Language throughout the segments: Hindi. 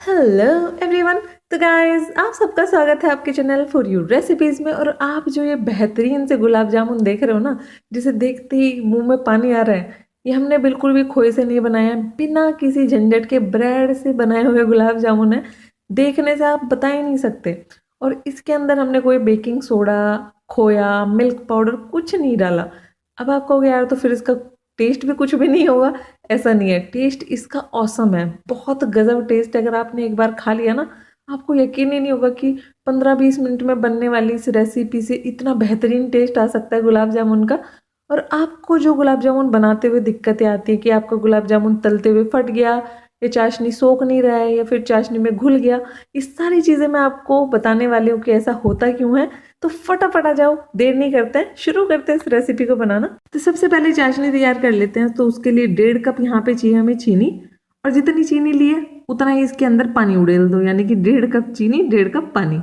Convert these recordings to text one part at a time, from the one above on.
Hello everyone. तो गाइस, आप सबका स्वागत है आपके चैनल फॉर यू रेसिपीज में। और आप जो ये बेहतरीन से गुलाब जामुन देख रहे हो ना, जिसे देखते ही मुंह में पानी आ रहा है, ये हमने बिल्कुल भी खोए से नहीं बनाया है, बिना किसी झंझट के ब्रेड से बनाए हुए गुलाब जामुन है। देखने से आप बता ही नहीं सकते। और इसके अंदर हमने कोई बेकिंग सोडा, खोया, मिल्क पाउडर कुछ नहीं डाला। अब आप कहोगे यार तो फिर इसका टेस्ट भी कुछ भी नहीं होगा। ऐसा नहीं है, टेस्ट इसका औसम है, बहुत गजब टेस्ट है। अगर आपने एक बार खा लिया ना, आपको यकीन ही नहीं होगा कि 15-20 मिनट में बनने वाली इस रेसिपी से इतना बेहतरीन टेस्ट आ सकता है गुलाब जामुन का। और आपको जो गुलाब जामुन बनाते हुए दिक्कतें आती है कि आपका गुलाब जामुन तलते हुए फट गया, या चाशनी सोख नहीं रहा है, या फिर चाशनी में घुल गया, इस सारी चीज़ें मैं आपको बताने वाली हूँ कि ऐसा होता क्यों है। तो फटाफट आ जाओ, देर नहीं करते हैं, शुरू करते हैं इस रेसिपी को बनाना। तो सबसे पहले चाशनी तैयार कर लेते हैं। तो उसके लिए 1.5 कप यहाँ पे चाहिए हमें चीनी। और जितनी चीनी लिए उतना ही इसके अंदर पानी उड़ेल दो, यानी कि 1.5 कप चीनी 1.5 कप पानी।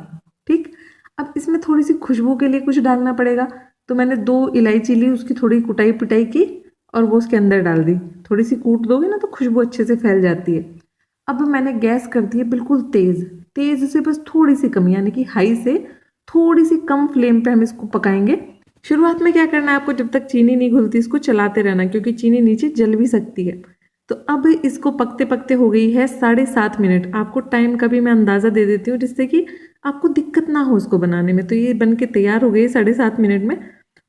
ठीक। अब इसमें थोड़ी सी खुशबू के लिए कुछ डालना पड़ेगा। तो मैंने 2 इलायची ली, उसकी थोड़ी कुटाई पिटाई की और वो उसके अंदर डाल दी। थोड़ी सी कूट दोगे ना तो खुशबू अच्छे से फैल जाती है। अब मैंने गैस कर दी है बिल्कुल तेज़। तेज़ से बस थोड़ी सी कम, यानी कि हाई से थोड़ी सी कम फ्लेम पे हम इसको पकाएंगे। शुरुआत में क्या करना है आपको, जब तक चीनी नहीं घुलती इसको चलाते रहना, क्योंकि चीनी नीचे जल भी सकती है। तो अब इसको पकते पकते हो गई है 7.5 मिनट। आपको टाइम का भी मैं अंदाज़ा दे देती हूँ, जिससे कि आपको दिक्कत ना हो इसको बनाने में। तो ये बन के तैयार हो गई 7.5 मिनट में।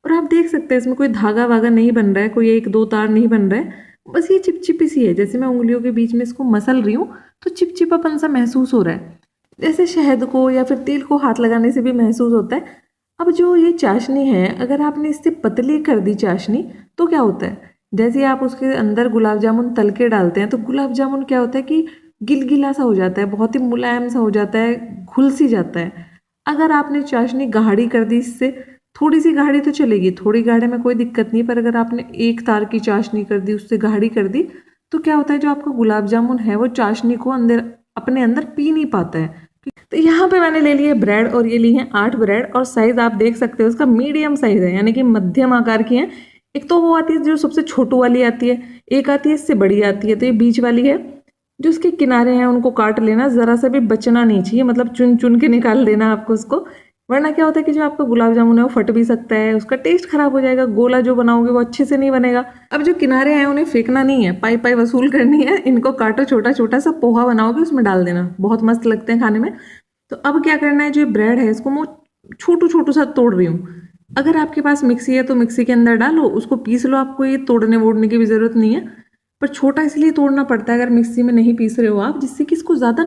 और आप देख सकते हैं इसमें कोई धागा वागा नहीं बन रहा है, कोई 1-2 तार नहीं बन रहा है। बस ये चिपचिपी सी है, जैसे मैं उंगलियों के बीच में इसको मसल रही हूँ तो चिपचिपापन सा महसूस हो रहा है, जैसे शहद को या फिर तेल को हाथ लगाने से भी महसूस होता है। अब जो ये चाशनी है, अगर आपने इससे पतली कर दी चाशनी तो क्या होता है, जैसे आप उसके अंदर गुलाब जामुन तल के डालते हैं तो गुलाब जामुन क्या होता है कि गिलगिला सा हो जाता है, बहुत ही मुलायम सा हो जाता है, घुल सी जाता है। अगर आपने चाशनी गाढ़ी कर दी, इससे थोड़ी सी गाढ़ी तो चलेगी, थोड़ी गाढ़े में कोई दिक्कत नहीं, पर अगर आपने 1 तार की चाशनी कर दी, उससे गाढ़ी कर दी, तो क्या होता है, जो आपका गुलाब जामुन है वो चाशनी को अंदर अपने अंदर पी नहीं पाता है। तो यहाँ पे मैंने ले लिए ब्रेड, और ये ली है 8 ब्रेड। और साइज आप देख सकते हो उसका मीडियम साइज है, यानी कि मध्यम आकार की है। एक तो वो आती है जो सबसे छोटू वाली आती है, एक आती है इससे बड़ी आती है, तो ये बीच वाली है। जो उसके किनारे हैं उनको काट लेना, ज़रा सा भी बचना नहीं चाहिए, मतलब चुन चुन के निकाल देना आपको उसको। वरना क्या होता है कि जो आपका गुलाब जामुन है वो फट भी सकता है, उसका टेस्ट खराब हो जाएगा, गोला जो बनाओगे वो अच्छे से नहीं बनेगा। अब जो किनारे हैं उन्हें फेंकना नहीं है, पाई पाई वसूल करनी है। इनको काटो, छोटा छोटा सा पोहा बनाओगे उसमें डाल देना, बहुत मस्त लगते हैं खाने में। तो अब क्या करना है, जो ब्रेड है इसको मैं छोटू छोटू सा तोड़ रही हूँ। अगर आपके पास मिक्सी है तो मिक्सी के अंदर डालो, उसको पीस लो, आपको ये तोड़ने वोड़ने की भी ज़रूरत नहीं है। पर छोटा इसलिए तोड़ना पड़ता है अगर मिक्सी में नहीं पीस रहे हो आप, जिससे कि इसको ज़्यादा